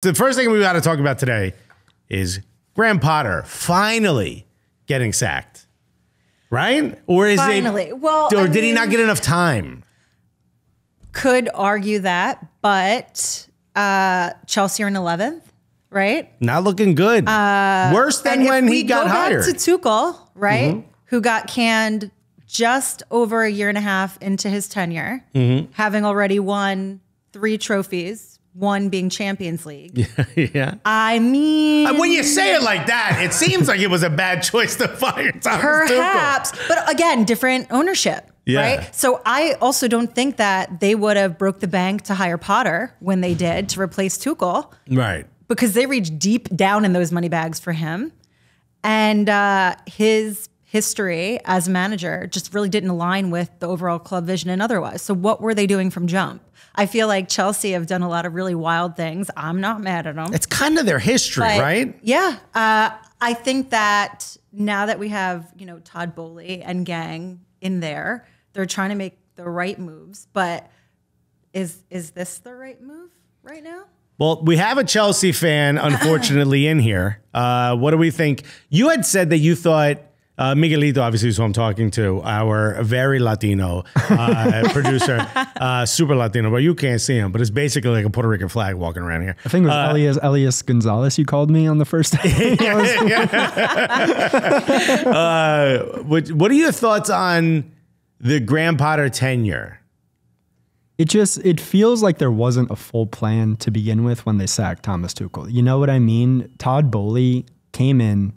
The first thing we got to talk about today is Graham Potter finally getting sacked, right? Or is finally? Did he not get enough time? Could argue that, but Chelsea are in 11th, right? Not looking good. Worse than when he got hired. Back to Tuchel, right? Who got canned just over a year and a half into his tenure, having already won 3 trophies. One being Champions League. Yeah. I mean, when you say it like that, it seems like it was a bad choice to fire Thomas perhaps, Tuchel. But again, different ownership, right? So I also don't think that they would have broke the bank to hire Potter when they did to replace Tuchel, right? Because they reached deep down in those money bags for him, and his history as manager just really didn't align with the overall club vision and otherwise. So what were they doing from jump? I feel like Chelsea have done a lot of really wild things. I'm not mad at them. It's kind of their history, right? Yeah. I think that now that we have, Todd Boehly and gang in there, they're trying to make the right moves. But is this the right move right now? Well, we have a Chelsea fan, unfortunately, in here. What do we think? You had said that you thought Miguelito, obviously, is who I'm talking to, our very Latino producer, super Latino, but you can't see him, but it's basically like a Puerto Rican flag walking around here. I think it was Elias Gonzalez you called me on the first day. What are your thoughts on the Graham Potter tenure? It feels like there wasn't a full plan to begin with when they sacked Thomas Tuchel. You know what I mean? Todd Boehly came in.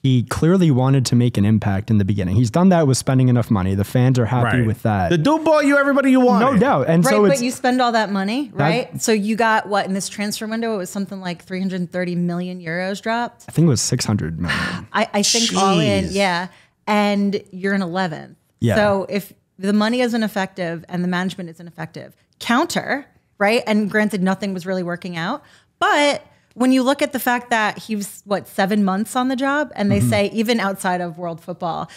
He clearly wanted to make an impact in the beginning. He's done that with spending enough money. The fans are happy with that. The dude bought you everybody you wanted. No doubt. And right, so but you spend all that money, right? So you got what in this transfer window? It was something like 330 million euros dropped. I think it was 600 million. I think all in, yeah. And you're in 11th. Yeah. So if the money isn't effective and the management isn't effective, counter, right? And granted, nothing was really working out, but when you look at the fact that he was, 7 months on the job, and they say even outside of world football,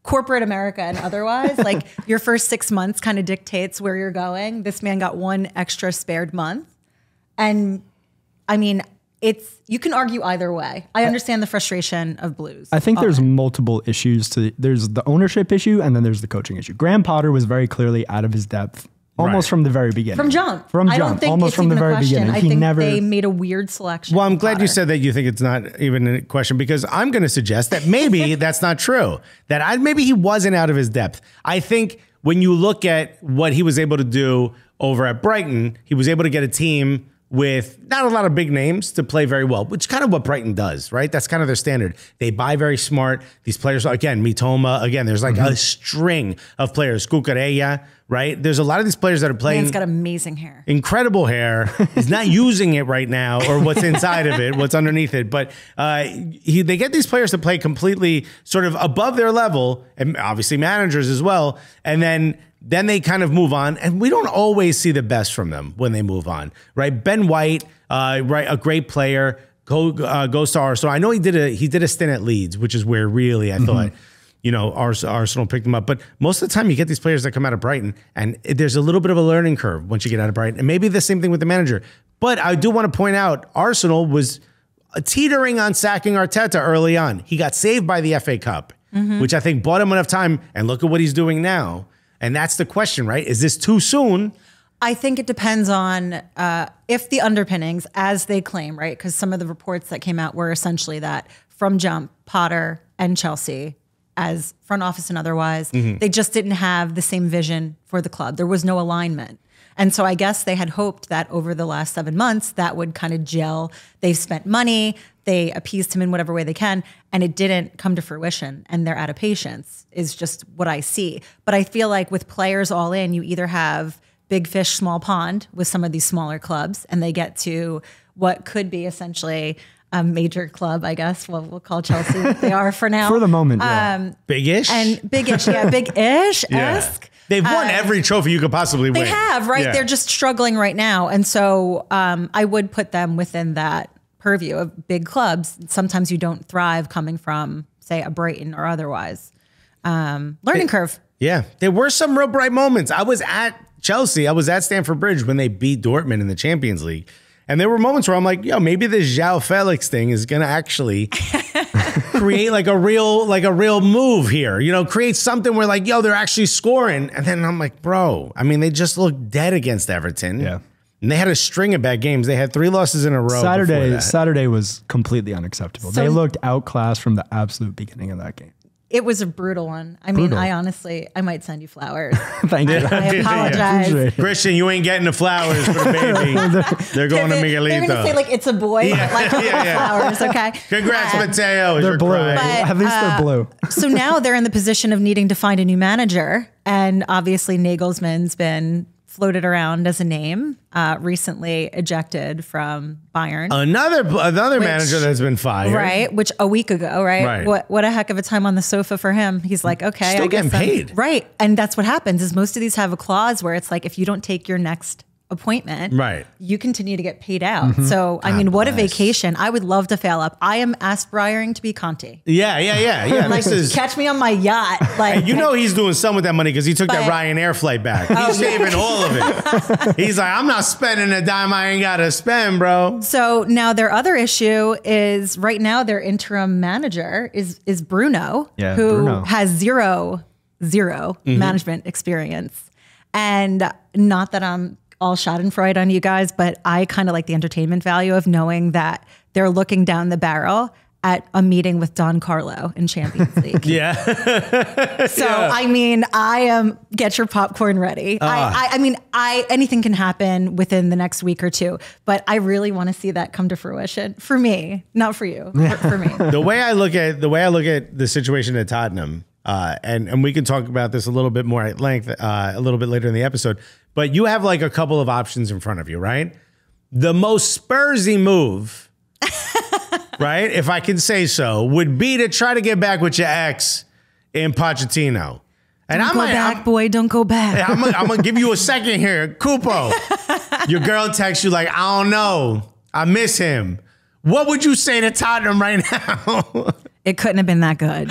corporate America and otherwise, like your first 6 months kind of dictates where you're going. This man got 1 extra spared month. And I mean, you can argue either way. I understand the frustration of Blues. I think there's multiple issues there's the ownership issue and then there's the coaching issue. Graham Potter was very clearly out of his depth. Almost from the very beginning. From jump. I don't think almost from the very beginning. I think they made a weird selection. Well, I'm glad you said that you think it's not even a question, because I'm going to suggest that maybe that's not true. That maybe he wasn't out of his depth. I think when you look at what he was able to do over at Brighton, he was able to get a team with not a lot of big names to play very well, which is kind of what Brighton does, right? That's kind of their standard. They buy very smart. These players, again, Mitoma, again, there's like a string of players. Cucurella, right? There's a lot of these players that are playing. Man's got amazing hair. Incredible hair. He's not using it right now, or what's inside of it, what's underneath it. But they get these players to play completely sort of above their level, and obviously managers as well. And then they kind of move on, and we don't always see the best from them when they move on, right? Ben White, right, a great player, goes to Arsenal. I know he did a stint at Leeds, which is where really I thought, Arsenal picked him up. But most of the time you get these players that come out of Brighton, and there's a little bit of a learning curve once you get out of Brighton. And maybe the same thing with the manager. But I do want to point out, Arsenal was teetering on sacking Arteta early on. He got saved by the FA Cup, which I think bought him enough time. And look at what he's doing now. And that's the question, right? Is this too soon? I think it depends on if the underpinnings, as they claim, right? Because some of the reports that came out were essentially that from jump, Potter and Chelsea, as front office and otherwise, they just didn't have the same vision for the club. There was no alignment. And so I guess they had hoped that over the last 7 months, that would kind of gel. They've spent money, they appeased him in whatever way they can, and it didn't come to fruition, and they're out of patience is just what I see. But I feel like with players all in, you either have big fish, small pond with some of these smaller clubs, and they get to what could be essentially a major club, I guess. We'll call Chelsea what they are for now. For the moment, yeah. Big-ish? And big-ish, yeah, big-ish-esque. Yeah. They've won every trophy you could possibly win. They have, right? Yeah. They're just struggling right now. And so I would put them within that purview of big clubs. Sometimes you don't thrive coming from, say, a Brighton or otherwise. Learning curve. Yeah, there were some real bright moments. I was at Chelsea. I was at Stamford Bridge when they beat Dortmund in the Champions League. And there were moments where I'm like, yo, maybe this João Felix thing is going to actually create like a real move here, you know, create something where like, yo, they're actually scoring. And then I'm like, bro, I mean, they just looked dead against Everton. Yeah. And they had a string of bad games. They had 3 losses in a row. Saturday was completely unacceptable. So, they looked outclassed from the absolute beginning of that game. It was a brutal one. I mean, I honestly, I might send you flowers. Thank you. I apologize. Christian, you ain't getting the flowers for the baby. They're going to Miguelito. They're going to say like it's a boy, but like flowers, okay? Congrats, Mateo. They're blue. At least they're blue. So now they're in the position of needing to find a new manager. And obviously Nagelsmann's been floated around as a name, recently ejected from Bayern. Another manager that's been fired. Right, which a week ago, right? What a heck of a time on the sofa for him. He's like, okay, still getting paid. Right, and that's what happens is most of these have a clause where it's like, if you don't take your next appointment, right, you continue to get paid out. So, I mean, what a vacation. I would love to fail up. I am aspiring to be Conte. Yeah. Like, catch me on my yacht. Like, you know he's doing some with that money because he took that Ryanair flight back. He's saving all of it. He's like, I'm not spending a dime I ain't got to spend, bro. So now their other issue is right now their interim manager is Bruno, who has zero management experience. And not that I'm all schadenfreude on you guys, but I kind of like the entertainment value of knowing that they're looking down the barrel at a meeting with Don Carlo in Champions League. So, I mean, get your popcorn ready. I mean, anything can happen within the next week or two, but I really want to see that come to fruition for me, not for you, for me. The way I look at the situation at Tottenham, and we can talk about this a little bit more at length a little bit later in the episode, but you have like a couple of options in front of you, right? The most Spursy move, right, if I can say so, would be to try to get back with your ex in Pochettino. And don't go back. I'm going to give you a second here. Cupo, your girl texts you like, I don't know, I miss him. What would you say to Tottenham right now? It couldn't have been that good.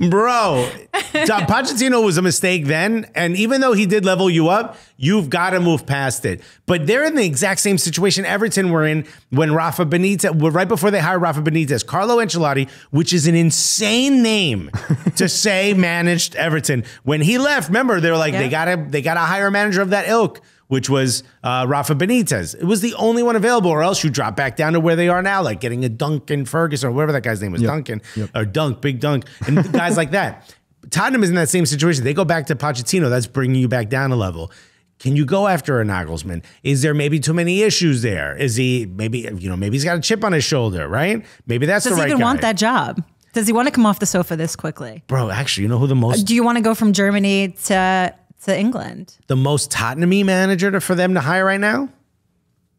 Bro, Pochettino was a mistake then. And even though he did level you up, you've got to move past it. But they're in the exact same situation Everton were in when Rafa Benitez, right before they hired Rafa Benitez. Carlo Ancelotti, which is an insane name to say, managed Everton. When he left, remember, they were like, they gotta hire a manager of that ilk, which was Rafa Benitez. It was the only one available, or else you drop back down to where they are now, like getting a Duncan Ferguson or whatever that guy's name was, Duncan, or Big Dunk, and guys like that. Tottenham is in that same situation. They go back to Pochettino. That's bringing you back down a level. Can you go after a Nagelsmann? Is there maybe too many issues there? Is he maybe he's got a chip on his shoulder, right? Maybe that's the right guy. Does he even want that job? Does he want to come off the sofa this quickly? Bro, actually, you know who the most... Do you want to go from Germany to England? The most Tottenham-y manager for them to hire right now?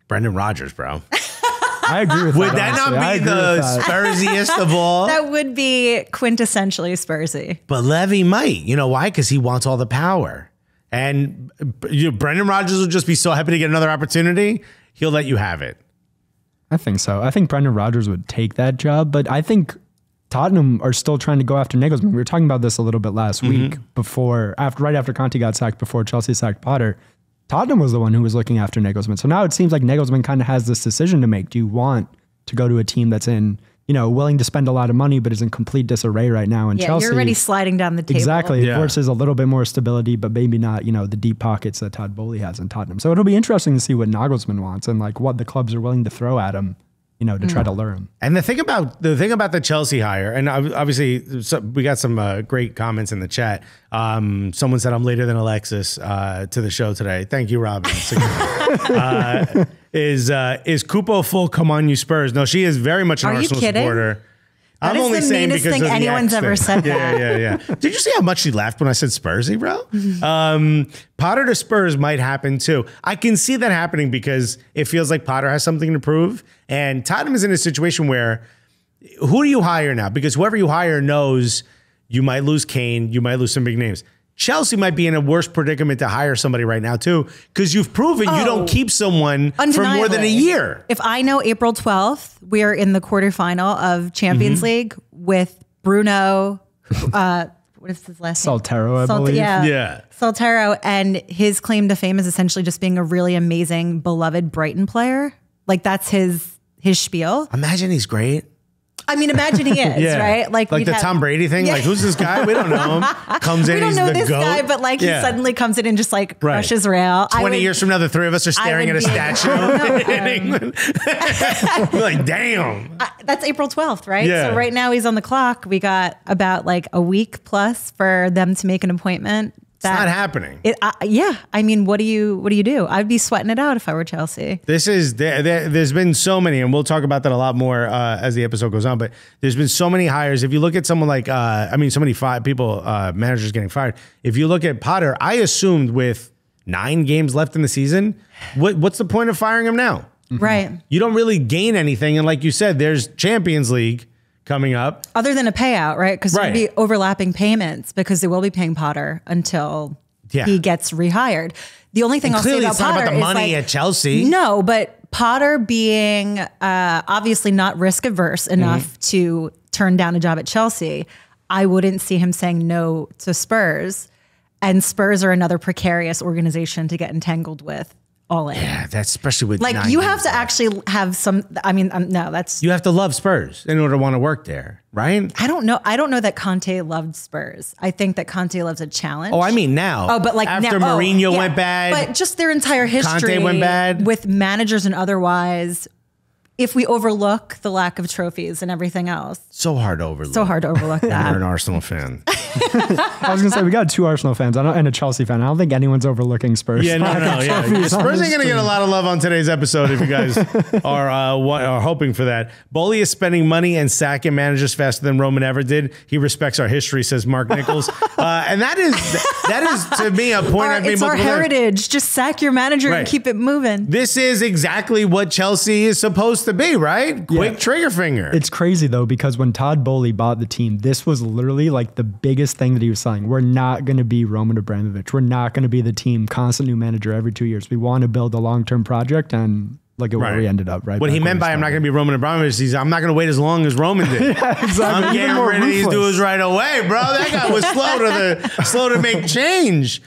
Brendan Rodgers, bro. I agree with that. Would that not be the Spursiest of all? That would be quintessentially Spursy. But Levy might. You know why? Because he wants all the power. And Brendan Rodgers will just be so happy to get another opportunity, he'll let you have it. I think so. I think Brendan Rodgers would take that job, but I think Tottenham are still trying to go after Nagelsmann. We were talking about this a little bit last week right after Conte got sacked, before Chelsea sacked Potter. Tottenham was the one who was looking after Nagelsmann. So now it seems like Nagelsmann kind of has this decision to make. Do you want to go to a team that's willing to spend a lot of money, but is in complete disarray right now? And Chelsea, you're already sliding down the table. Exactly. It forces a little bit more stability, but maybe not, the deep pockets that Todd Boehly has in Tottenham. So it'll be interesting to see what Nagelsmann wants and like what the clubs are willing to throw at him, to try to lure him. And the thing about the Chelsea hire, and obviously we got some great comments in the chat. Someone said I'm later than Alexis to the show today. Thank you, Robin. Is Cupo full? Come on, you Spurs. No, she is very much an Arsenal supporter. That is the meanest thing anyone's ever said. Yeah. Did you see how much she laughed when I said Spursy, bro? Potter to Spurs might happen too. I can see that happening because it feels like Potter has something to prove. And Tottenham is in a situation where, who do you hire now? Because whoever you hire knows you might lose Kane, you might lose some big names. Chelsea might be in a worse predicament to hire somebody right now too, because you've proven you don't keep someone for more than a year. If I know April 12th, we are in the quarterfinal of Champions League with Bruno, what is his last name? Saltero, I believe. Yeah. Saltero. And his claim to fame is essentially just being a really amazing, beloved Brighton player. Like that's his spiel. Imagine he's great. I mean, imagine he is, right? Like the Tom Brady thing. Yeah. Like, who's this guy? We don't know him. Comes in, we don't he's know the this GOAT. guy, but like he suddenly comes in and just like crushes rail. 20 years from now, the three of us are staring at a statue. We're like, damn. That's April 12th, right? Yeah. So right now he's on the clock. We got about like a week plus for them to make an appointment. It's not happening. Yeah. I mean, what do you do? I'd be sweating it out if I were Chelsea. There's been so many, and we'll talk about that a lot more as the episode goes on, but there's been so many hires. If you look at someone like, so many managers getting fired. If you look at Potter, I assumed with 9 games left in the season, what's the point of firing him now? Right. You don't really gain anything. And like you said, there's Champions League coming up. Other than a payout, right? Because there'll be overlapping payments because they will be paying Potter until he gets rehired. The only thing I'll say about Potter about the money at Chelsea. No, but Potter being obviously not risk averse enough to turn down a job at Chelsea, I wouldn't see him saying no to Spurs. And Spurs are another precarious organization to get entangled with. All in. Yeah, that's especially with like you have to actually have some. I mean, no, that's you have to love Spurs in order to want to work there, right? I don't know that Conte loved Spurs. I think that Conte loves a challenge. Oh, I mean now. Oh, but like after Mourinho went bad, but just their entire history Conte went bad with managers and otherwise. If we overlook the lack of trophies and everything else, so hard to overlook. that. You're an Arsenal fan. I was gonna say we got 2 Arsenal fans and a Chelsea fan. I don't think anyone's overlooking Spurs. Yeah, no. Spurs ain't gonna get a lot of love on today's episode if you guys are hoping for that. Boehly is spending money and sacking managers faster than Roman ever did. He respects our history, says Mark Nichols, and that is to me a point. It's our heritage. Just sack your manager and keep it moving. This is exactly what Chelsea is supposed to be, right? Quick trigger finger. It's crazy though, because when Todd Boehly bought the team, this was literally like the biggest thing that he was selling. We're not going to be Roman Abramovich. We're not going to be the team, constant new manager every 2 years. We want to build a long-term project, and look at where we ended up, right? What he meant by I'm not going to be Roman Abramovich is I'm not going to wait as long as Roman did. Yeah, exactly. I'm getting rid of these dudes right away, bro. That guy was slow to make change.